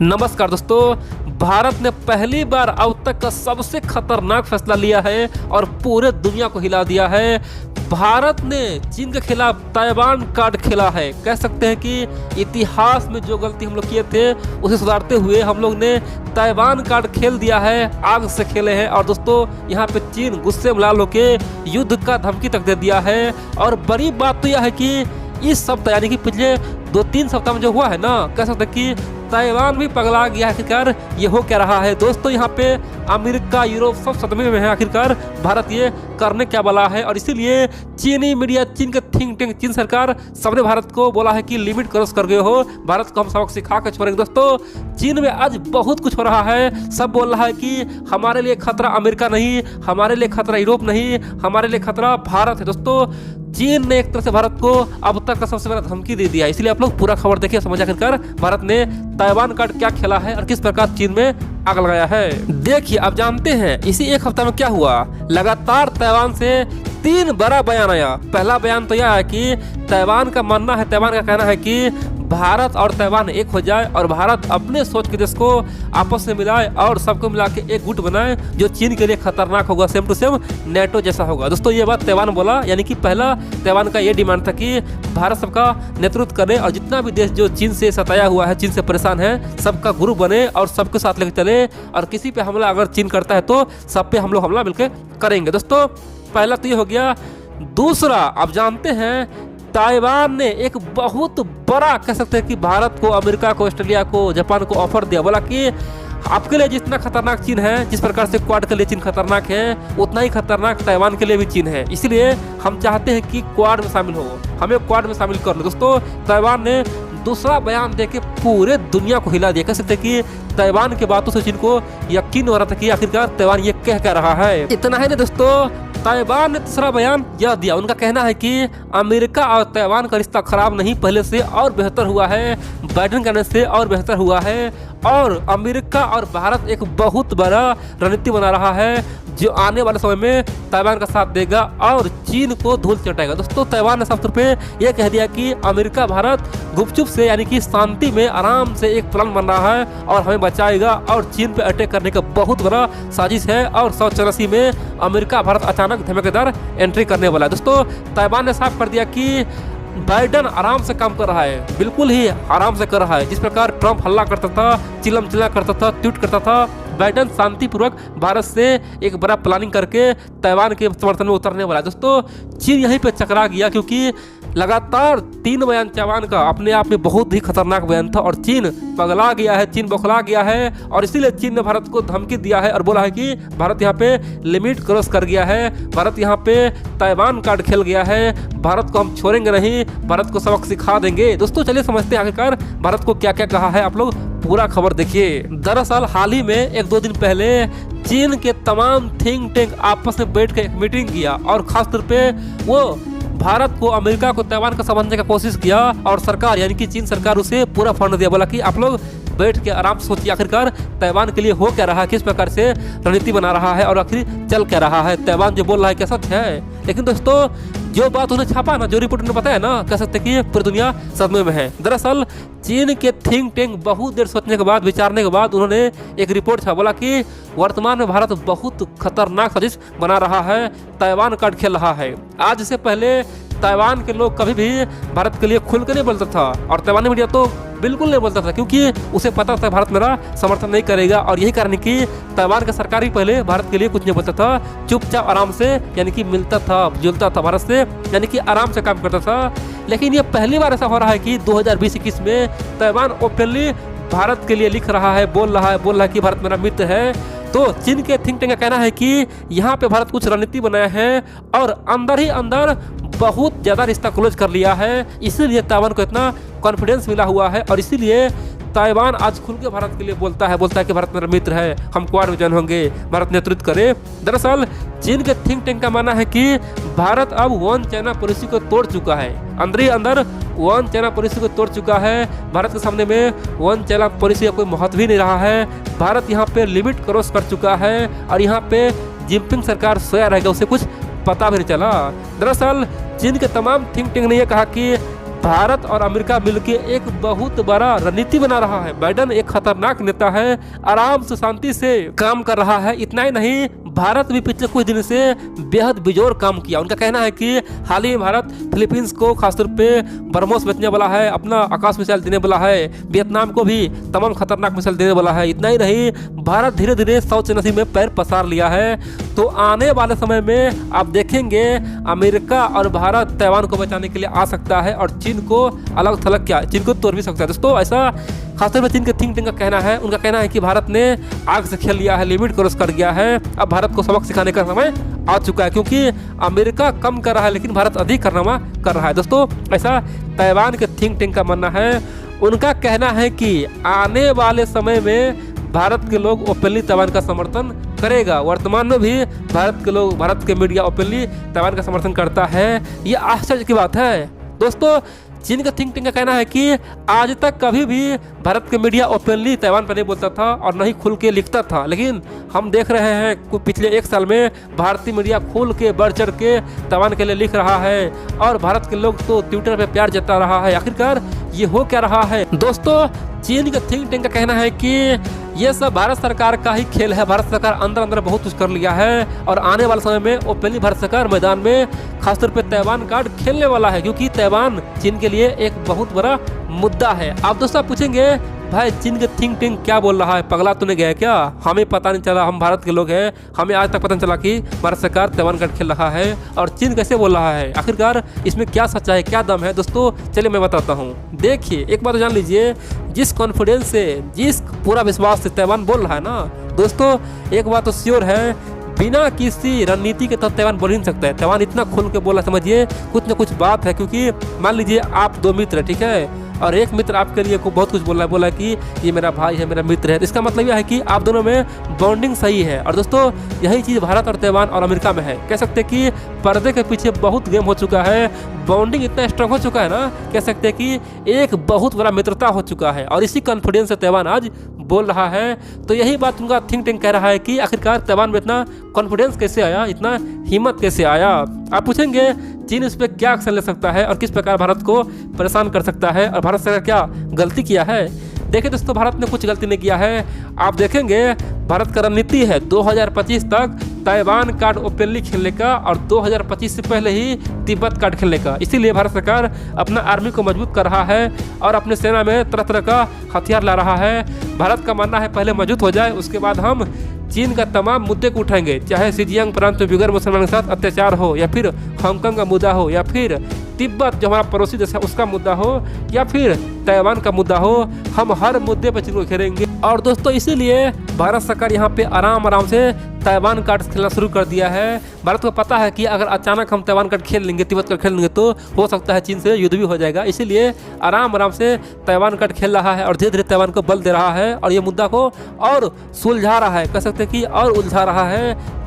नमस्कार दोस्तों, भारत ने पहली बार अब तक का सबसे खतरनाक फैसला लिया है और पूरे दुनिया को हिला दिया है। भारत ने चीन के खिलाफ ताइवान कार्ड खेला है। कह सकते हैं कि इतिहास में जो गलती हम लोग किए थे उसे सुधारते हुए हम लोग ने ताइवान कार्ड खेल दिया है, आग से खेले हैं। और दोस्तों, यहाँ पे चीन गुस्से में लाल होके युद्ध का धमकी तक दे दिया है। और बड़ी बात तो यह है कि इस सप्ताह यानी कि पिछले 2-3 सप्ताह में जो हुआ है ना, कह सकते हैं कि ताइवान भी पगला गया है। आखिरकार ये हो क्या रहा है दोस्तों? यहाँ पे अमेरिका, यूरोप सब सदमे में है। आखिरकार भारत ये करने क्या वाला है? और इसीलिए चीनी मीडिया, चीन के थिंक टैंक, चीन सरकार सबने भारत को बोला है कि लिमिट क्रॉस कर गए हो, भारत को हम सबक सिखा के छोड़ेंगे। दोस्तों, चीन में आज बहुत कुछ हो रहा है। सब बोल रहा है कि हमारे लिए खतरा अमेरिका नहीं, हमारे लिए खतरा यूरोप नहीं, हमारे लिए खतरा भारत है। दोस्तों, चीन ने एक तरह से भारत को अब तक का सबसे बड़ा धमकी दे दिया है। इसलिए आप लोग पूरा खबर देखिए, समझ आखिरकार भारत ने ताइवान कार्ड क्या खेला है और किस प्रकार चीन में आग लगाया है। देखिए, आप जानते हैं इसी एक हफ्ता में क्या हुआ। लगातार ताइवान से 3 बड़ा बयान आया। पहला बयान तो यह है कि ताइवान का मानना है, ताइवान का कहना है कि भारत और ताइवान एक हो जाए और भारत अपने सोच के देश को आपस में मिलाए और सबको मिला के एक गुट बनाए जो चीन के लिए खतरनाक होगा, सेम टू सेम नेटो जैसा होगा। दोस्तों, ये बात ताइवान बोला, यानी कि पहला ताइवान का ये डिमांड था कि भारत सबका नेतृत्व करे और जितना भी देश जो चीन से सताया हुआ है, चीन से परेशान है, सबका गुरु बने और सबके साथ लेकर चले। और किसी पे हमला अगर चीन करता है तो सब पे हम लोग हमला मिलकर करेंगे। दोस्तों, पहला तो ये हो गया। दूसरा, आप जानते हैं ताइवान ने एक बहुत बड़ा, कह सकते हैं कि भारत को, अमेरिका को, ऑस्ट्रेलिया को, जापान को ऑफर दिया। बोला कि आपके लिए जितना खतरनाक चीन है, जिस प्रकार से क्वाड के लिए चीन खतरनाक है, उतना ही खतरनाक ताइवान के लिए भी चीन है। इसलिए हम चाहते हैं कि क्वाड में शामिल हो, हमें क्वाड में शामिल कर लो। दोस्तों, ताइवान ने दूसरा बयान देके पूरे दुनिया को हिला दिया। कह सकते हैं कि ताइवान के बातों से चीन को यकीन हो रहा था कि आखिरकार ताइवान ये कह रहा है। इतना ही नहीं दोस्तों, ताइवान ने तीसरा बयान यह दिया। उनका कहना है कि अमेरिका और ताइवान का रिश्ता खराब नहीं, पहले से और बेहतर हुआ है, बाइडेन करने से और बेहतर हुआ है। और अमेरिका और भारत एक बहुत बड़ा रणनीति बना रहा है जो आने वाले समय में ताइवान का साथ देगा और चीन को धूल चटाएगा। दोस्तों, ताइवान ने साफ तौर पे यह कह दिया कि अमेरिका भारत गुपचुप से, यानी कि शांति में आराम से एक प्लान बन रहा है और हमें बचाएगा और चीन पे अटैक करने का बहुत बड़ा साजिश है। और 184 में अमेरिका भारत अचानक धमाकेदार एंट्री करने वाला है। दोस्तों, ताइवान ने साफ कर दिया कि बाइडेन आराम से काम कर रहा है, बिल्कुल ही आराम से कर रहा है। जिस प्रकार ट्रंप हल्ला करता था, चिल्ला करता था, ट्वीट करता था, बाइडेन शांतिपूर्वक भारत से एक बड़ा प्लानिंग करके ताइवान के समर्थन में उतरने वाला है। दोस्तों, चीन यहीं पे चकरा गया क्योंकि लगातार 3 बयान ताइवान का अपने आप में बहुत ही खतरनाक बयान था और चीन पगला गया है, चीन बौखला गया है। और इसीलिए चीन ने भारत को धमकी दिया है और बोला है कि भारत यहाँ पे लिमिट क्रॉस कर गया है, भारत यहाँ पे ताइवान कार्ड खेल गया है, भारत को हम छोड़ेंगे नहीं, भारत को सबक सिखा देंगे। दोस्तों, चलिए समझते हैं आखिरकार भारत को क्या क्या कहा है। आप लोग पूरा खबर देखिए। दरअसल हाल ही में 1-2 दिन पहले चीन के तमाम थिंक टैंक आपस में बैठ कर एक मीटिंग किया और खासतौर पे वो भारत को, अमेरिका को ताइवान का समझने का कोशिश किया और सरकार, यानी कि चीन सरकार, उसे पूरा फंड दिया। बोला कि आप लोग बैठ के आराम से सोचिए आखिरकार ताइवान के लिए हो क्या रहा है, किस प्रकार से रणनीति बना रहा है और आखिर चल क्या रहा है, ताइवान जो बोल रहा है क्या सच है। लेकिन दोस्तों, जो बात उन्हें छापा ना, जो रिपोर्ट उन्हें बताया ना, कह सकते कि पूरी दुनिया सदमे में है। दरअसल चीन के थिंक टैंक बहुत देर सोचने के बाद, विचारने के बाद उन्होंने एक रिपोर्ट छापा। बोला कि वर्तमान में भारत बहुत खतरनाक साजिश बना रहा है, ताइवान कार्ड खेल रहा है। आज से पहले ताइवान के लोग कभी भी भारत के लिए खुल कर नहीं बोलता था और ताइवानी मीडिया तो बिल्कुल नहीं बोलता था क्योंकि उसे पता था भारत मेरा समर्थन नहीं करेगा। और यही कारण कि ताइवान का सरकार ही पहले भारत के लिए कुछ नहीं बोलता था, चुपचाप आराम से, यानी कि मिलता था, जुलता था भारत से, यानी कि आराम से काम करता था। लेकिन ये पहली बार ऐसा हो रहा है कि 2020-21 में ताइवान ओपनली भारत के लिए लिख रहा है, बोल रहा है कि भारत मेरा मित्र है। तो चीन के थिंक टैंक का कहना है कि यहाँ पे भारत कुछ रणनीति बनाया है और अंदर ही अंदर बहुत ज़्यादा रिश्ता क्लोज कर लिया है। इसीलिए ताइवान को इतना कॉन्फिडेंस मिला हुआ है और इसीलिए ताइवान आज खुल के भारत के लिए बोलता है कि भारत मेरा मित्र है, हम क्वाड में ज्वाइन होंगे, भारत नेतृत्व करे। दरअसल चीन के थिंक टैंक का मानना है कि भारत अब वन चाइना पॉलिसी को तोड़ चुका है, अंदर ही अंदर वन चाइना पॉलिसी को तोड़ चुका है। भारत के सामने में वन चाइना पॉलिसी का कोई महत्व ही नहीं रहा है। भारत यहाँ पे लिमिट क्रॉस कर चुका है और यहाँ पे जिनपिंग सरकार सोया रहेगा, उसे कुछ पता भी नहीं चला। दरअसल चीन के तमाम थिंक टैंक ने यह कहा कि भारत और अमेरिका मिलकर एक बहुत बड़ा रणनीति बना रहा है। बाइडेन एक खतरनाक नेता है, आराम से शांति से काम कर रहा है। इतना ही नहीं, भारत भी पिछले कुछ दिन से बेहद बेजोर काम किया। उनका कहना है कि हाल ही में भारत फिलीपींस को खासतौर पे ब्रह्मोस बेचने वाला है, अपना आकाश मिसाइल देने वाला है, वियतनाम को भी तमाम खतरनाक मिसाइल देने वाला है। इतना ही नहीं, भारत धीरे धीरे साउथ चीन सी में पैर पसार लिया है। तो आने वाले समय में आप देखेंगे अमेरिका और भारत ताइवान को बचाने के लिए आ सकता है और चीन को अलग थलग क्या चीन को तोड़ भी सकता है। दोस्तों ऐसा खासतौर पर चीन के थिंक टैंक का कहना है। उनका कहना है कि भारत ने आग से खेल लिया है, लिमिट क्रॉस कर गया है। अब भारत को सबक सिखाने का समय आ चुका है, क्योंकि अमेरिका कम कर रहा है लेकिन भारत अधिक कारनामा कर रहा है। दोस्तों ऐसा ताइवान के थिंक टैंक का मानना है। उनका कहना है कि आने वाले समय में भारत के लोग ओपनली ताइवान का समर्थन करेगा। वर्तमान में भी भारत के मीडिया ओपनली ताइवान का समर्थन करता है। ये आश्चर्य की बात है। दोस्तों चीन का थिंक टैंक का कहना है कि आज तक कभी भी भारत के मीडिया ओपनली ताइवान पर नहीं बोलता था और न ही खुल के लिखता था, लेकिन हम देख रहे हैं पिछले एक साल में भारतीय मीडिया खुल के बढ़ चढ़ के ताइवान के लिए लिख रहा है और भारत के लोग तो ट्विटर पे प्यार जता रहा है। आखिरकार ये हो क्या रहा है? दोस्तों चीन का थिंक टैंक का कहना है कि ये सब भारत सरकार का ही खेल है। भारत सरकार अंदर अंदर बहुत कुछ कर लिया है और आने वाले समय में ओपनली भारत सरकार मैदान में खासतौर पे ताइवान कार्ड खेलने वाला है, क्योंकि ताइवान चीन के लिए एक बहुत बड़ा मुद्दा है। आप दोस्तों पूछेंगे भाई चीन के थिंक टैंक क्या बोल रहा है, पगला तूने गया क्या? हमें पता नहीं चला, हम भारत के लोग हैं, हमें आज तक पता नहीं चला कि भारत सरकार ताइवान कार्ड खेल रहा है और चीन कैसे बोल रहा है। आखिरकार इसमें क्या सच्चाई है, क्या दम है? दोस्तों चलिए मैं बताता हूँ। देखिए एक बात तो जान लीजिए, जिस कॉन्फिडेंस से, जिस पूरा विश्वास से ताइवान बोल रहा है ना, दोस्तों एक बात तो श्योर है, बिना किसी रणनीति के तहत ताइवान बोल ही नहीं सकता है। ताइवान इतना खुल के बोला, समझिए कुछ ना कुछ बात है। क्योंकि मान लीजिए आप दो मित्र है, ठीक है, और एक मित्र आपके लिए बहुत कुछ बोला कि ये मेरा भाई है, मेरा मित्र है। तो इसका मतलब यह है कि आप दोनों में बॉन्डिंग सही है। और दोस्तों यही चीज़ भारत और ताइवान और अमेरिका में है। कह सकते हैं कि पर्दे के पीछे बहुत गेम हो चुका है, बॉन्डिंग इतना स्ट्रांग हो चुका है ना, कह सकते हैं कि एक बहुत बड़ा मित्रता हो चुका है और इसी कॉन्फिडेंस से ताइवान आज बोल रहा है। तो यही बात उनका थिंक टैंक कह रहा है कि आखिरकार ताइवान में इतना कॉन्फिडेंस कैसे आया, इतना हिम्मत कैसे आया। आप पूछेंगे चीन इस पर क्या एक्शन ले सकता है और किस प्रकार भारत को परेशान कर सकता है और भारत सरकार क्या गलती किया है। देखिए दोस्तों भारत ने कुछ गलती नहीं किया है। आप देखेंगे भारत का रणनीति है 2025 तक ताइवान कार्ड ओपनली खेलने का और 2025 से पहले ही तिब्बत कार्ड खेलने का। इसीलिए भारत सरकार अपना आर्मी को मजबूत कर रहा है और अपने सेना में तरह तरह का हथियार ला रहा है। भारत का मानना है पहले मजबूत हो जाए, उसके बाद हम चीन का तमाम मुद्दे को उठाएंगे, चाहे शिजियांग प्रांत में बिगर मुसलमानों के साथ अत्याचार हो, या फिर हांगकांग का मुद्दा हो, या फिर तिब्बत जो हमारा पड़ोसी देश है उसका मुद्दा हो, या फिर ताइवान का मुद्दा हो। हम हर मुद्दे पर चीन को घेरेंगे। और दोस्तों इसीलिए भारत सरकार यहाँ पे आराम से ताइवान कार्ड खेलना शुरू कर दिया है। भारत को पता है कि अगर अचानक हम ताइवान कार्ड खेल लेंगे, तिब्बत कार्ड खेल लेंगे, तो हो सकता है चीन से युद्ध भी हो जाएगा। इसीलिए आराम से ताइवान कार्ड खेल रहा है और धीरे धीरे ताइवान को बल दे रहा है और ये मुद्दा को और सुलझा रहा है, कह सकते हैं कि और उलझा रहा है,